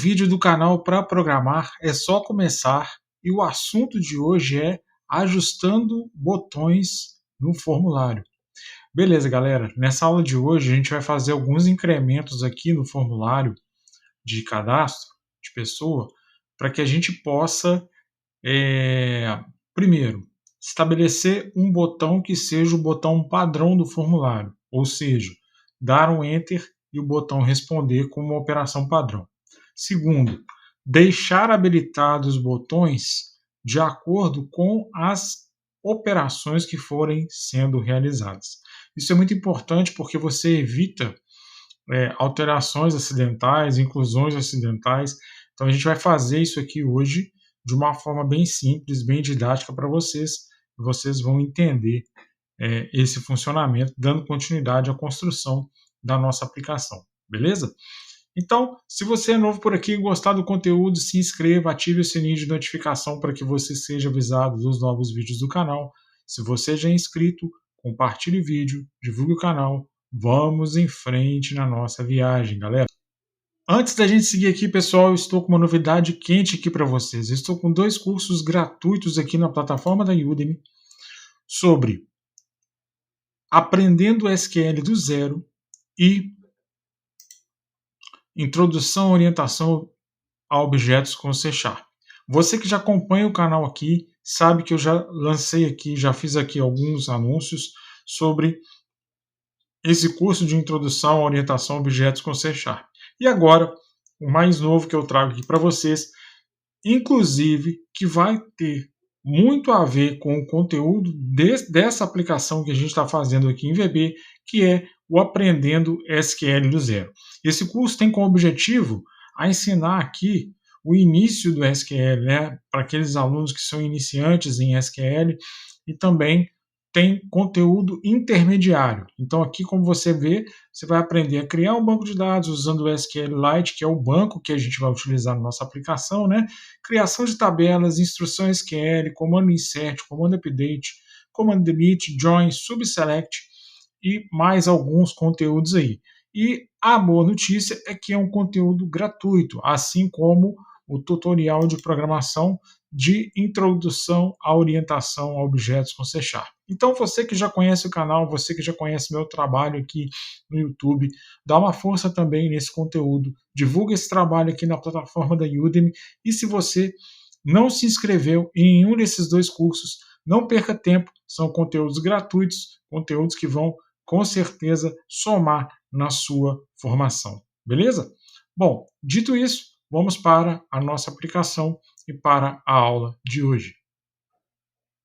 um vídeo do canal para programar, é só começar e o assunto de hoje é ajustando botões no formulário. Beleza, galera? Nessa aula de hoje a gente vai fazer alguns incrementos aqui no formulário de cadastro de pessoa para que a gente possa, primeiro, estabelecer um botão que seja o botão padrão do formulário, ou seja, dar um Enter e o botão responder como uma operação padrão. Segundo, deixar habilitados os botões de acordo com as operações que forem sendo realizadas. Isso é muito importante porque você evita alterações acidentais, inclusões acidentais. Então a gente vai fazer isso aqui hoje de uma forma bem simples, bem didática para vocês. Vocês vão entender esse funcionamento, dando continuidade à construção da nossa aplicação. Beleza? Então, se você é novo por aqui e gostar do conteúdo, se inscreva, ative o sininho de notificação para que você seja avisado dos novos vídeos do canal. Se você já é inscrito, compartilhe o vídeo, divulgue o canal. Vamos em frente na nossa viagem, galera. Antes da gente seguir aqui, pessoal, eu estou com uma novidade quente aqui para vocês. Eu estou com 2 cursos gratuitos aqui na plataforma da Udemy sobre aprendendo SQL do zero e introdução e orientação a objetos com C#. Você que já acompanha o canal aqui, sabe que eu já lancei aqui, já fiz aqui alguns anúncios sobre esse curso de introdução à orientação a objetos com C#. E agora, o mais novo que eu trago aqui para vocês, inclusive que vai ter muito a ver com o conteúdo dessa aplicação que a gente está fazendo aqui em VB, que é o Aprendendo SQL do Zero. Esse curso tem como objetivo a ensinar aqui o início do SQL, né, para aqueles alunos que são iniciantes em SQL, e também tem conteúdo intermediário. Então aqui, como você vê, você vai aprender a criar um banco de dados usando o SQLite, que é o banco que a gente vai utilizar na nossa aplicação, né? Criação de tabelas, instrução SQL, comando insert, comando update, comando delete, join, subselect e mais alguns conteúdos aí. E a boa notícia é que é um conteúdo gratuito, assim como o tutorial de programação de introdução à orientação a objetos com C#. Então, você que já conhece o canal, você que já conhece meu trabalho aqui no YouTube, dá uma força também nesse conteúdo, divulga esse trabalho aqui na plataforma da Udemy, e se você não se inscreveu em nenhum desses 2 cursos, não perca tempo, são conteúdos gratuitos, conteúdos que vão, com certeza, somar na sua formação. Beleza? Bom, dito isso, vamos para a nossa aplicação e para a aula de hoje.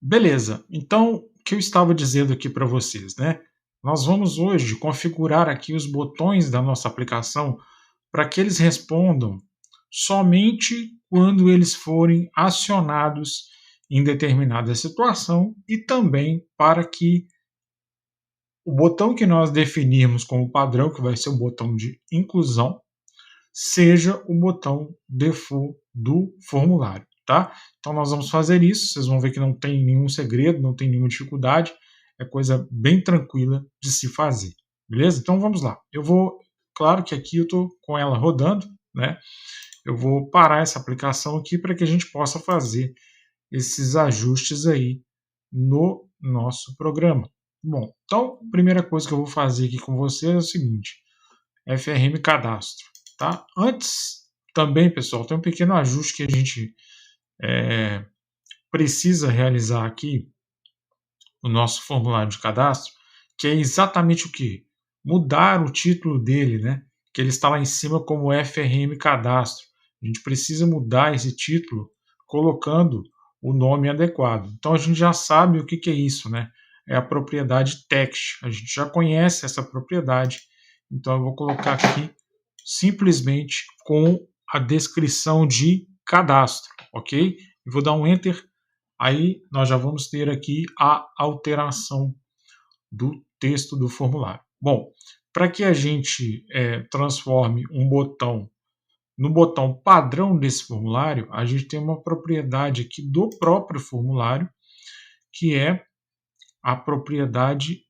Beleza, então o que eu estava dizendo aqui para vocês, né? Nós vamos hoje configurar aqui os botões da nossa aplicação para que eles respondam somente quando eles forem acionados em determinada situação e também para que o botão que nós definirmos como padrão, que vai ser o botão de inclusão, seja o botão default do formulário, tá? Então nós vamos fazer isso, vocês vão ver que não tem nenhum segredo, não tem nenhuma dificuldade, é coisa bem tranquila de se fazer, beleza? Então vamos lá. Eu vou, claro que aqui eu estou com ela rodando, né? Eu vou parar essa aplicação aqui para que a gente possa fazer esses ajustes aí no nosso programa. Bom, então a primeira coisa que eu vou fazer aqui com vocês é o seguinte, FRM cadastro. Tá? Antes, também, pessoal, tem um pequeno ajuste que a gente precisa realizar aqui no nosso formulário de cadastro, que é exatamente o que? Mudar o título dele, né? Que ele está lá em cima como FRM cadastro. A gente precisa mudar esse título colocando o nome adequado. Então a gente já sabe o que é isso, né? É a propriedade text. A gente já conhece essa propriedade. Então eu vou colocar aqui simplesmente com a descrição de cadastro, ok? Eu vou dar um Enter, aí nós já vamos ter aqui a alteração do texto do formulário. Bom, para que a gente transforme um botão no botão padrão desse formulário, a gente tem uma propriedade aqui do próprio formulário, que é a propriedade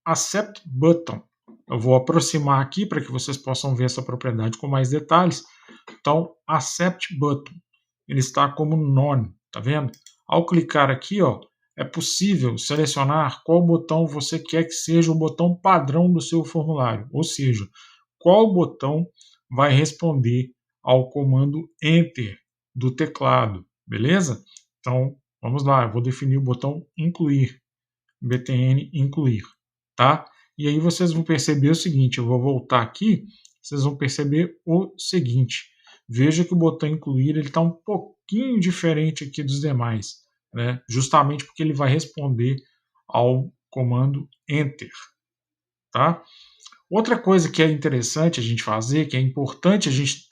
Accept Button. Eu vou aproximar aqui para que vocês possam ver essa propriedade com mais detalhes. Então, accept button, ele está como none, tá vendo? Ao clicar aqui, ó, é possível selecionar qual botão você quer que seja o botão padrão do seu formulário, ou seja, qual botão vai responder ao comando Enter do teclado, beleza? Então, vamos lá, eu vou definir o botão incluir, btn incluir, tá? E aí vocês vão perceber o seguinte, eu vou voltar aqui, vocês vão perceber o seguinte, veja que o botão incluir ele está um pouquinho diferente aqui dos demais, né? Justamente porque ele vai responder ao comando Enter, tá? Outra coisa que é interessante a gente fazer, que é importante a gente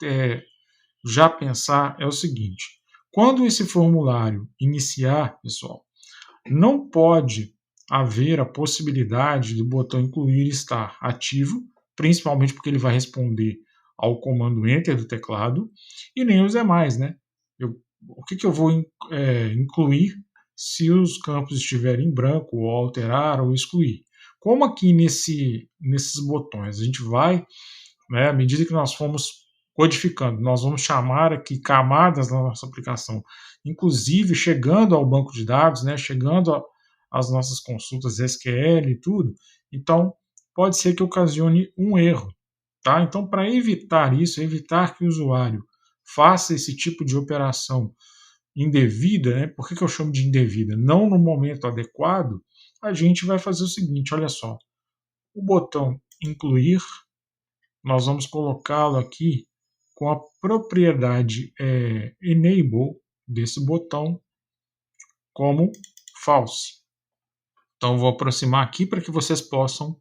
já pensar, é o seguinte: quando esse formulário iniciar, pessoal, não pode haver a possibilidade do botão incluir estar ativo, principalmente porque ele vai responder ao comando Enter do teclado, e nem os demais, né? O que eu vou incluir se os campos estiverem em branco, ou alterar, ou excluir? Como aqui nesses botões a gente vai, né, à medida que nós formos codificando, nós vamos chamar aqui camadas na nossa aplicação, inclusive chegando ao banco de dados, né, chegando às nossas consultas SQL e tudo, então pode ser que ocasione um erro. Tá? Então, para evitar isso, evitar que o usuário faça esse tipo de operação indevida, né? Por que eu chamo de indevida? Não no momento adequado, a gente vai fazer o seguinte, olha só, o botão incluir, nós vamos colocá-lo aqui com a propriedade enable desse botão como false. Então, vou aproximar aqui para que vocês possam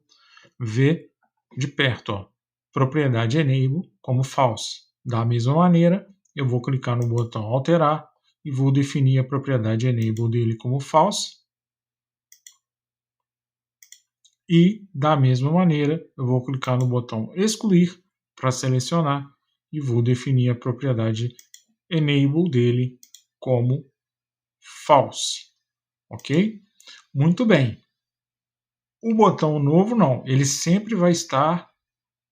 ver de perto, ó. Propriedade enable como false. Da mesma maneira, eu vou clicar no botão alterar e vou definir a propriedade enable dele como false. E da mesma maneira, eu vou clicar no botão excluir para selecionar e vou definir a propriedade enable dele como false. Ok? Muito bem. O botão novo não, ele sempre vai estar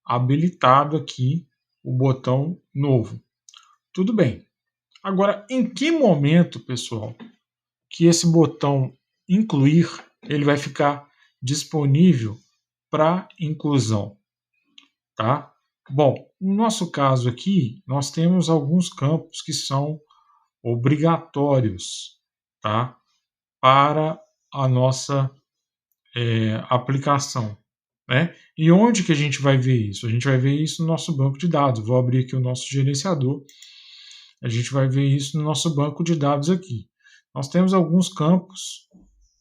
habilitado aqui o botão novo. Tudo bem. Agora, em que momento, pessoal, que esse botão incluir ele vai ficar disponível para inclusão, tá? Bom, no nosso caso aqui, nós temos alguns campos que são obrigatórios, tá? Para a nossa aplicação. Né? E onde que a gente vai ver isso? A gente vai ver isso no nosso banco de dados. Vou abrir aqui o nosso gerenciador. A gente vai ver isso no nosso banco de dados aqui. Nós temos alguns campos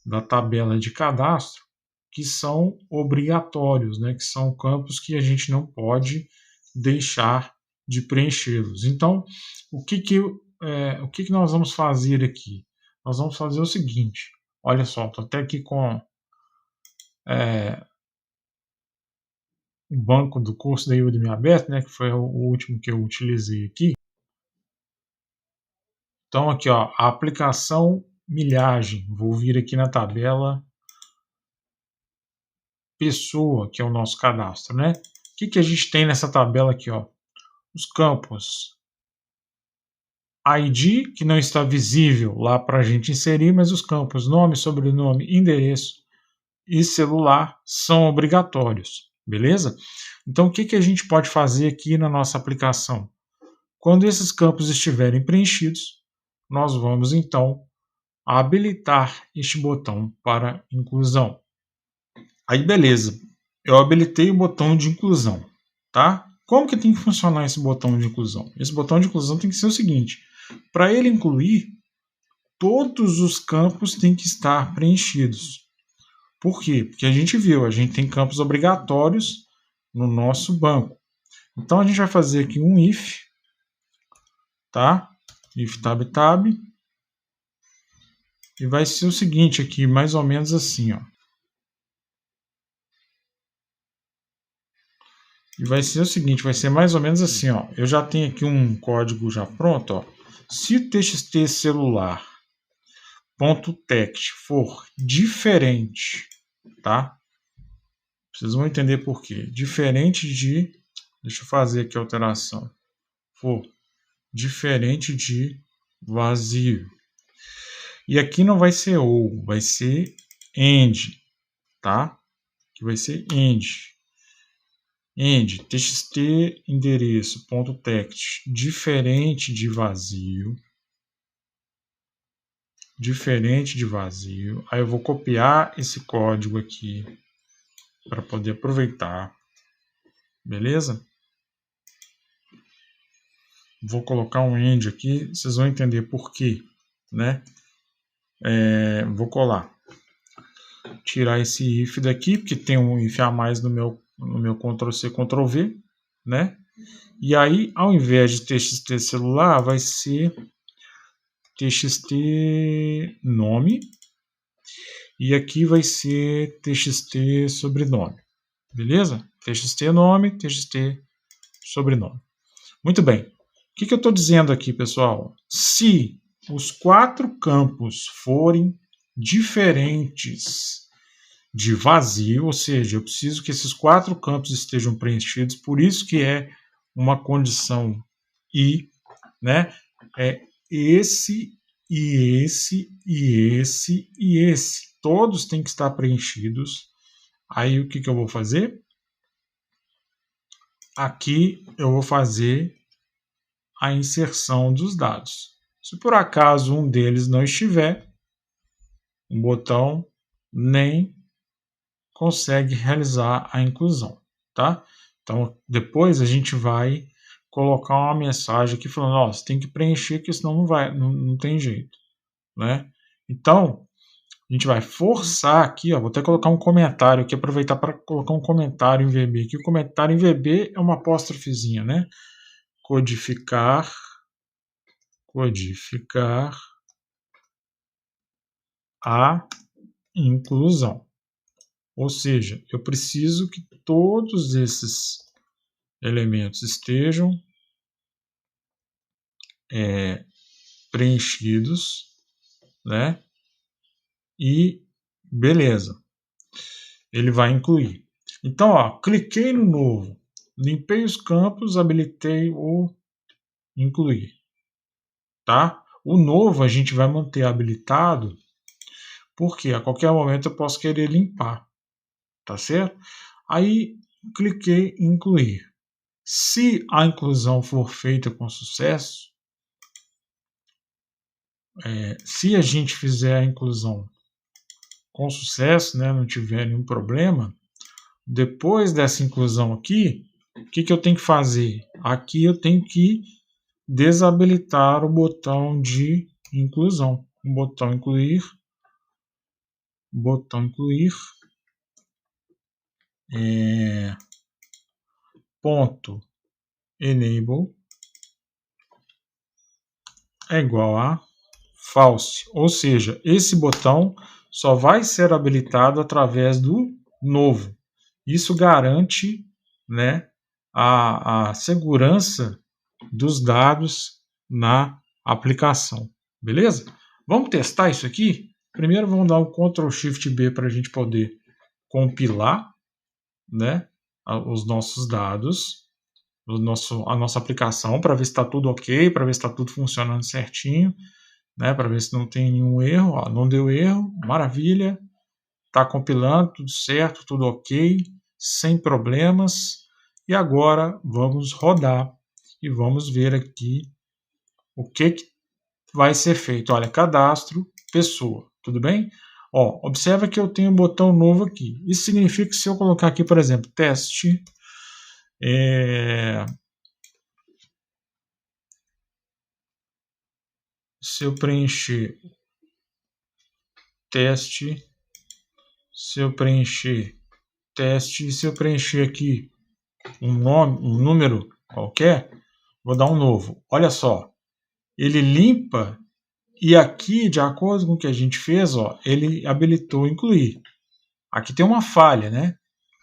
da tabela de cadastro que são obrigatórios, né? Que são campos que a gente não pode deixar de preenchê-los. Então, o que nós vamos fazer aqui? Nós vamos fazer o seguinte. Olha só, estou até aqui com o banco do curso da Udemy aberto, né, que foi o último que eu utilizei aqui. Então aqui, ó, a aplicação milhagem, vou vir aqui na tabela pessoa, que é o nosso cadastro, né? O que a gente tem nessa tabela aqui, ó? Os campos ID, que não está visível lá para a gente inserir, mas os campos nome, sobrenome, endereço e celular são obrigatórios, beleza? Então o que a gente pode fazer aqui na nossa aplicação? Quando esses campos estiverem preenchidos, nós vamos então habilitar este botão para inclusão. Aí beleza, eu habilitei o botão de inclusão, tá? Como que tem que funcionar esse botão de inclusão? Esse botão de inclusão tem que ser o seguinte, para ele incluir, todos os campos têm que estar preenchidos. Por quê? Porque a gente viu, a gente tem campos obrigatórios no nosso banco. Então a gente vai fazer aqui um if, tá? If tab tab. E vai ser o seguinte aqui, mais ou menos assim, ó. E vai ser o seguinte, vai ser mais ou menos assim, ó. Eu já tenho aqui um código já pronto, ó. Se o txt celular .text for diferente, tá? Vocês vão entender por quê. Diferente de, deixa eu fazer aqui a alteração. for diferente de vazio. E aqui não vai ser ou, vai ser end, tá? Que vai ser end. End, txt endereço, ponto text, diferente de vazio. Diferente de vazio. Aí eu vou copiar esse código aqui para poder aproveitar. Beleza? Vou colocar um end aqui, vocês vão entender por quê, né? Vou colar. Tirar esse if daqui, porque tem um if a mais no meu Ctrl+C, Ctrl+V, né? E aí, ao invés de txt celular, vai ser txt nome. E aqui vai ser txt sobrenome. Beleza? Txt nome, txt sobrenome. Muito bem. O que eu estou dizendo aqui, pessoal? Se os 4 campos forem diferentes de vazio, ou seja, eu preciso que esses 4 campos estejam preenchidos, por isso que é uma condição I, né? É esse, e esse, e esse, e esse. Todos têm que estar preenchidos. Aí o que eu vou fazer? Aqui eu vou fazer a inserção dos dados. Se por acaso um deles não estiver, o botão nem consegue realizar a inclusão, tá? Então, depois a gente vai colocar uma mensagem aqui falando, ó, você tem que preencher, porque senão não vai, não tem jeito, né? Então, a gente vai forçar aqui, ó, vou até colocar um comentário aqui, aproveitar para colocar um comentário em VB aqui. O comentário em VB é uma apóstrofezinha, né? Codificar a inclusão. Ou seja, eu preciso que todos esses elementos estejam preenchidos, né? E beleza, ele vai incluir. Então, ó, cliquei no novo, limpei os campos, habilitei o incluir, tá? O novo a gente vai manter habilitado, porque a qualquer momento eu posso querer limpar, tá certo? Aí cliquei em incluir. Se a inclusão for feita com sucesso, se a gente fizer a inclusão com sucesso, né, não tiver nenhum problema, depois dessa inclusão aqui, o que eu tenho que fazer? Aqui eu tenho que desabilitar o botão de inclusão. O botão incluir, ponto enable é igual a false, ou seja, esse botão só vai ser habilitado através do novo. Isso garante, né, a segurança dos dados na aplicação. Beleza? Vamos testar isso aqui? Primeiro vamos dar um Ctrl Shift B para a gente poder compilar, né, os nossos dados, a nossa aplicação, para ver se está tudo ok, para ver se está tudo funcionando certinho, né, para ver se não tem nenhum erro. Ó, não deu erro, maravilha. Está compilando, tudo certo, tudo ok, sem problemas. E agora vamos rodar e vamos ver aqui o que vai ser feito. Olha, cadastro, pessoa, tudo bem? Ó, observa que eu tenho um botão novo aqui. Isso significa que se eu colocar aqui, por exemplo, teste, se eu preencher teste, se eu preencher teste, se eu preencher aqui um nome, um número qualquer, vou dar um novo. Olha só, ele limpa e aqui, de acordo com o que a gente fez, ó, ele habilitou incluir. Aqui tem uma falha, né?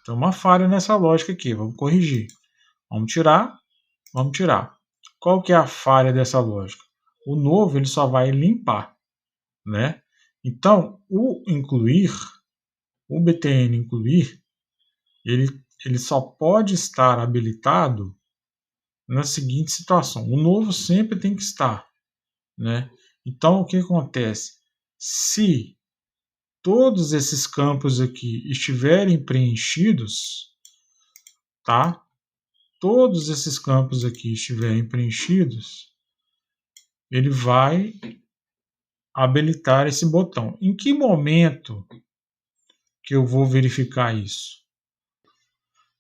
Tem uma falha nessa lógica aqui, vamos corrigir. Vamos tirar. Qual que é a falha dessa lógica? O novo ele só vai limpar, né? Então, o incluir, o btn incluir, ele só pode estar habilitado, na seguinte situação: o novo sempre tem que estar, né? Então, o que acontece? Se todos esses campos aqui estiverem preenchidos, tá? Todos esses campos aqui estiverem preenchidos, ele vai habilitar esse botão. Em que momento que eu vou verificar isso?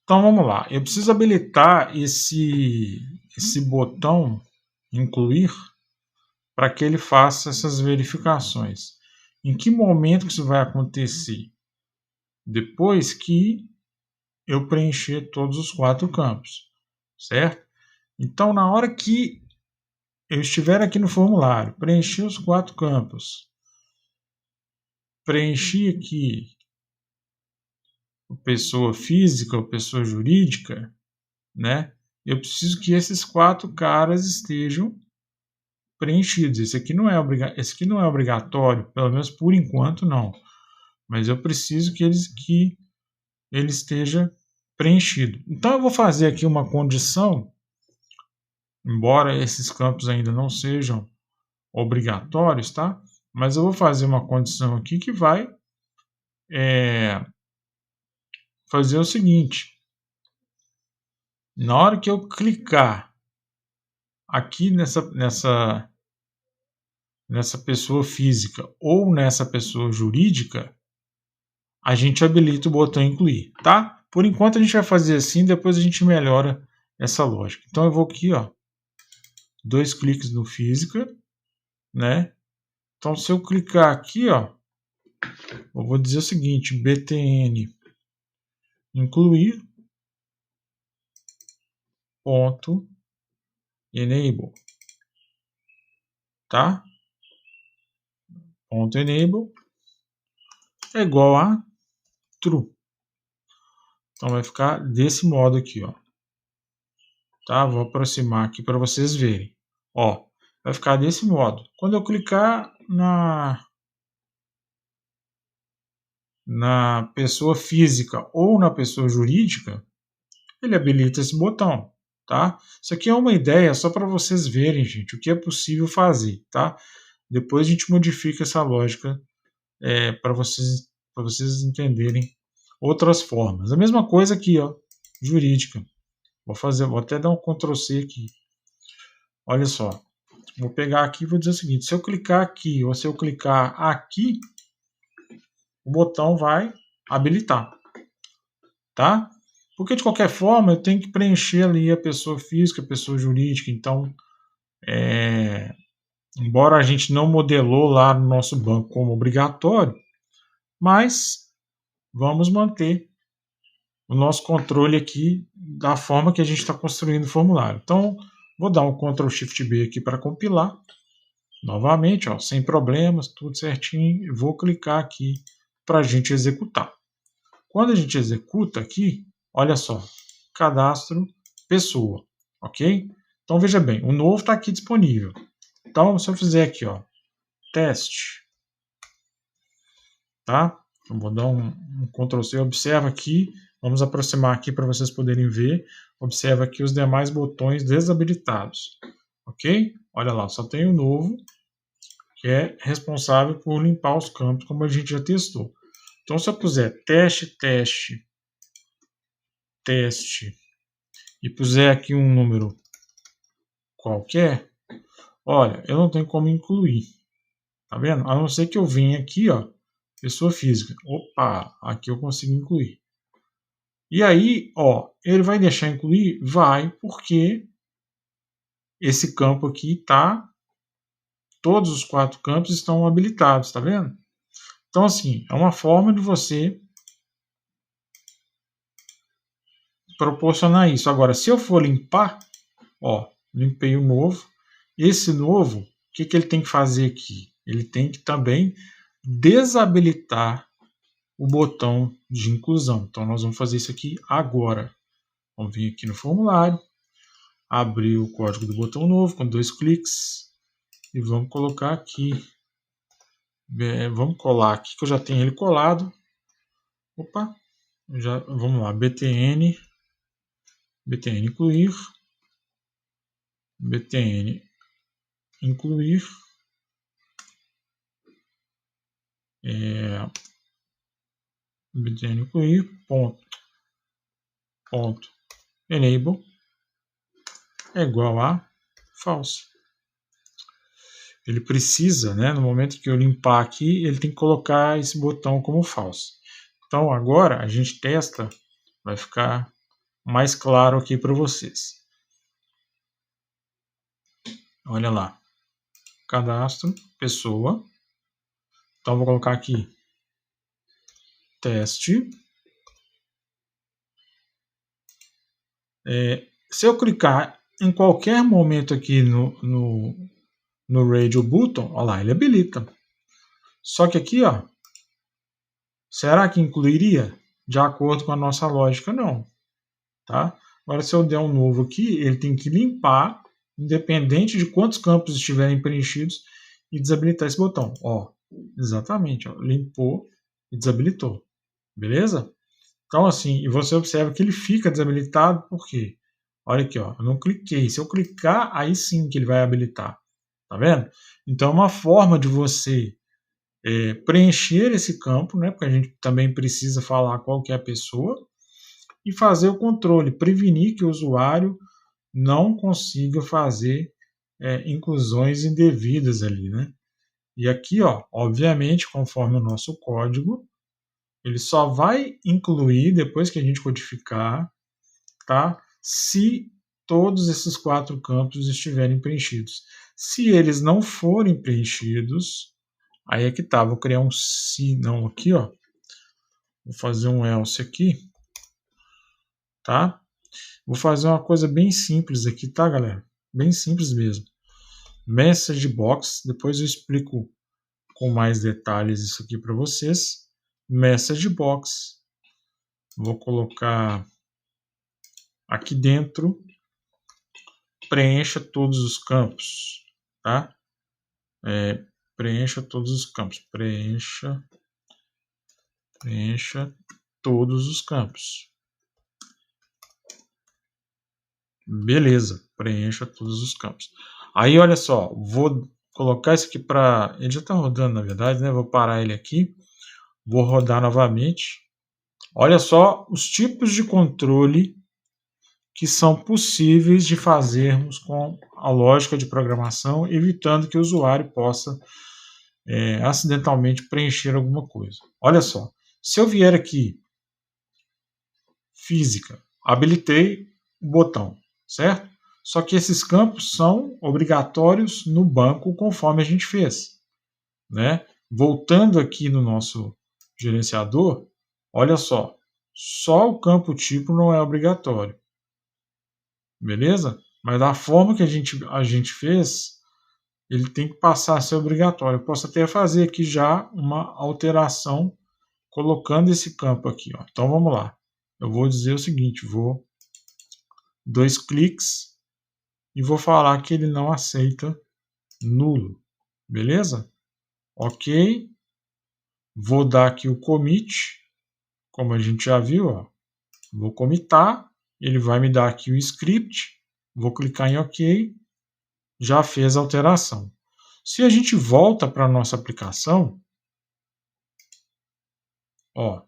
Então vamos lá, eu preciso habilitar esse botão incluir para que ele faça essas verificações. Em que momento que isso vai acontecer? Depois que eu preencher todos os 4 campos, certo? Então, na hora que eu estiver aqui no formulário, preenchi os 4 campos, preenchi aqui pessoa física ou pessoa jurídica, né? Eu preciso que esses 4 caras estejam preenchidos. Esse aqui não é obrigatório, pelo menos por enquanto não. Mas eu preciso que ele esteja preenchido. Então eu vou fazer aqui uma condição, embora esses campos ainda não sejam obrigatórios, tá? Mas eu vou fazer uma condição aqui que vai fazer o seguinte: na hora que eu clicar aqui nessa pessoa física ou nessa pessoa jurídica, a gente habilita o botão incluir, tá? Por enquanto a gente vai fazer assim, depois a gente melhora essa lógica. Então eu vou aqui, ó, 2 cliques no física, né? Então se eu clicar aqui, ó, eu vou dizer o seguinte: btn incluir ponto enable, tá? Ponto enable é igual a true. Então vai ficar desse modo aqui, ó. Tá? Vou aproximar aqui para vocês verem. Ó, vai ficar desse modo. Quando eu clicar na pessoa física ou na pessoa jurídica, ele habilita esse botão, tá? Isso aqui é uma ideia só para vocês verem, gente, o que é possível fazer, tá? Depois a gente modifica essa lógica para vocês entenderem outras formas. A mesma coisa aqui, ó, jurídica. Vou até dar um Ctrl C aqui. Olha só. Vou pegar aqui e vou dizer o seguinte: se eu clicar aqui ou se eu clicar aqui, o botão vai habilitar, tá? Porque de qualquer forma eu tenho que preencher ali a pessoa física, a pessoa jurídica. Então, embora a gente não modelou lá no nosso banco como obrigatório, mas vamos manter o nosso controle aqui da forma que a gente está construindo o formulário. Então, vou dar um Ctrl Shift B aqui para compilar. Novamente, ó, sem problemas, tudo certinho. Eu vou clicar aqui para a gente executar. Quando a gente executa aqui, olha só, cadastro pessoa, ok? Então veja bem, o novo está aqui disponível. Então, se eu fizer aqui, ó, teste, tá? Eu vou dar um Ctrl C, observa aqui, vamos aproximar aqui para vocês poderem ver. Observa aqui os demais botões desabilitados, ok? Olha lá, só tem o novo, que é responsável por limpar os campos, como a gente já testou. Então, se eu puser teste, teste, teste, e puser aqui um número qualquer, olha, eu não tenho como incluir. Tá vendo? A não ser que eu venha aqui, ó, pessoa física. Opa, aqui eu consigo incluir. E aí, ó, ele vai deixar incluir? Vai, porque esse campo aqui tá, todos os 4 campos estão habilitados, tá vendo? Então, assim, é uma forma de você proporcionar isso. Agora, se eu for limpar, ó, limpei o novo. Esse novo, o que ele tem que fazer aqui? Ele tem que também desabilitar o botão de inclusão. Então, nós vamos fazer isso aqui agora. Vamos vir aqui no formulário, abrir o código do botão novo com 2 cliques e vamos colocar aqui. Vamos colar aqui que eu já tenho ele colado. Opa, vamos lá, btn incluir btn incluir btn incluir ponto enable é igual a false. Ele precisa, né, no momento que eu limpar aqui, ele tem que colocar esse botão como false. Então agora a gente testa, vai ficar mais claro aqui para vocês. Olha lá, cadastro, pessoa. Então vou colocar aqui teste. Se eu clicar em qualquer momento aqui no Radio Button, olha lá, ele habilita. Só que aqui, ó, será que incluiria? De acordo com a nossa lógica, não. Tá? Agora, se eu der um novo aqui, ele tem que limpar, independente de quantos campos estiverem preenchidos, e desabilitar esse botão. Ó, exatamente, ó, limpou e desabilitou. Beleza? Então, assim, e você observa que ele fica desabilitado, por quê? Olha aqui, ó, eu não cliquei. Se eu clicar, aí sim que ele vai habilitar. Tá vendo? Então, é uma forma de você preencher esse campo, né? Porque a gente também precisa falar qual que é a pessoa, e fazer o controle, prevenir que o usuário não consiga fazer inclusões indevidas ali, né? E aqui, ó, obviamente, conforme o nosso código, ele só vai incluir depois que a gente codificar, tá? Se todos esses 4 campos estiverem preenchidos. Se eles não forem preenchidos, aí é que tá. Vou criar um se não aqui, ó. Vou fazer um else aqui, tá? Vou fazer uma coisa bem simples aqui, tá, galera? Bem simples mesmo. Message box, depois eu explico com mais detalhes isso aqui para vocês. Message box. Vou colocar aqui dentro, preencha todos os campos, tá? Preencha todos os campos. Preencha todos os campos. Beleza, preencha todos os campos. Aí, olha só, vou colocar isso aqui para... Ele já está rodando, na verdade, né? Vou parar ele aqui. Vou rodar novamente. Olha só os tipos de controle que são possíveis de fazermos com a lógica de programação, evitando que o usuário possa acidentalmente preencher alguma coisa. Olha só, se eu vier aqui, física, habilitei o botão, certo? Só que esses campos são obrigatórios no banco conforme a gente fez, né? Voltando aqui no nosso gerenciador, olha só o campo tipo não é obrigatório. Beleza? Mas da forma que a gente fez, ele tem que passar a ser obrigatório. Eu posso até fazer aqui já uma alteração colocando esse campo aqui. Ó. Então vamos lá. Eu vou dizer o seguinte, vou 2 cliques e vou falar que ele não aceita nulo. Beleza? Ok. Vou dar aqui o commit, como a gente já viu. Ó. Vou commitar, ele vai me dar aqui o script. Vou clicar em OK, já fez a alteração. Se a gente volta para a nossa aplicação, ó,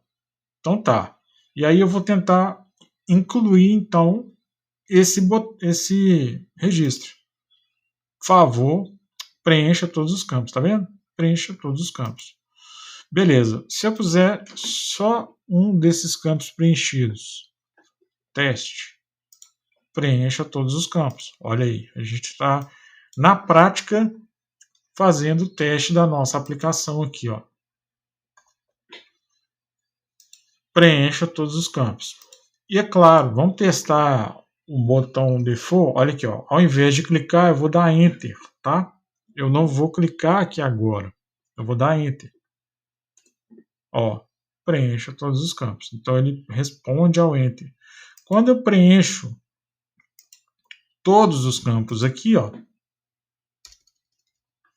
então tá. E aí eu vou tentar incluir, então, esse registro. Por favor, preencha todos os campos, tá vendo? Preencha todos os campos. Beleza. Se eu puser só um desses campos preenchidos, teste, preencha todos os campos. Olha aí, a gente está, na prática, fazendo o teste da nossa aplicação aqui, ó. Preencha todos os campos. E é claro, vamos testar o botão default. Olha aqui, ó. Ao invés de clicar, eu vou dar Enter, tá? Eu não vou clicar aqui agora. Eu vou dar Enter. Ó, preencha todos os campos. Então ele responde ao Enter. Quando eu preencho todos os campos aqui, ó,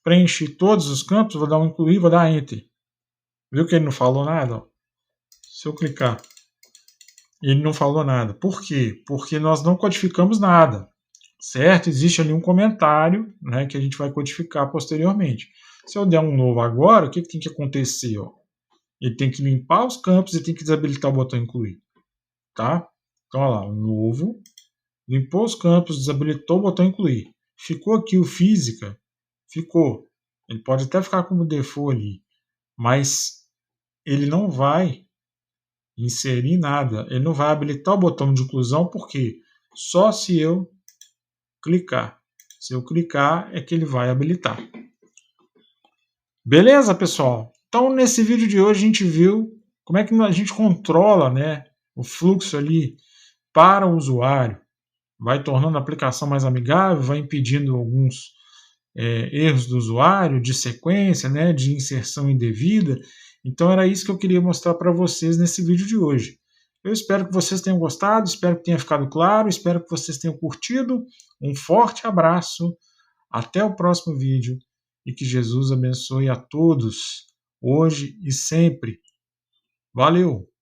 preenchi todos os campos, vou dar um incluir, vou dar Enter. Viu que ele não falou nada? Ó? Se eu clicar, ele não falou nada. Por quê? Porque nós não codificamos nada. certo? Existe ali um comentário, né, que a gente vai codificar posteriormente. Se eu der um novo agora, o que tem que acontecer? Ó? Ele tem que limpar os campos e tem que desabilitar o botão incluir. Tá? Então, olha lá, um novo, limpou os campos, desabilitou o botão incluir. Ficou aqui o física? Ficou. Ele pode até ficar como default ali, mas ele não vai inserir nada. Ele não vai habilitar o botão de inclusão, porque só se eu clicar. Se eu clicar é que ele vai habilitar. Beleza, pessoal? Então, nesse vídeo de hoje, a gente viu como é que a gente controla, né, o fluxo ali para o usuário. Vai tornando a aplicação mais amigável, vai impedindo alguns erros do usuário, de sequência, né, de inserção indevida. Então, era isso que eu queria mostrar para vocês nesse vídeo de hoje. Eu espero que vocês tenham gostado, espero que tenha ficado claro, espero que vocês tenham curtido. Um forte abraço, até o próximo vídeo e que Jesus abençoe a todos, hoje e sempre. Valeu!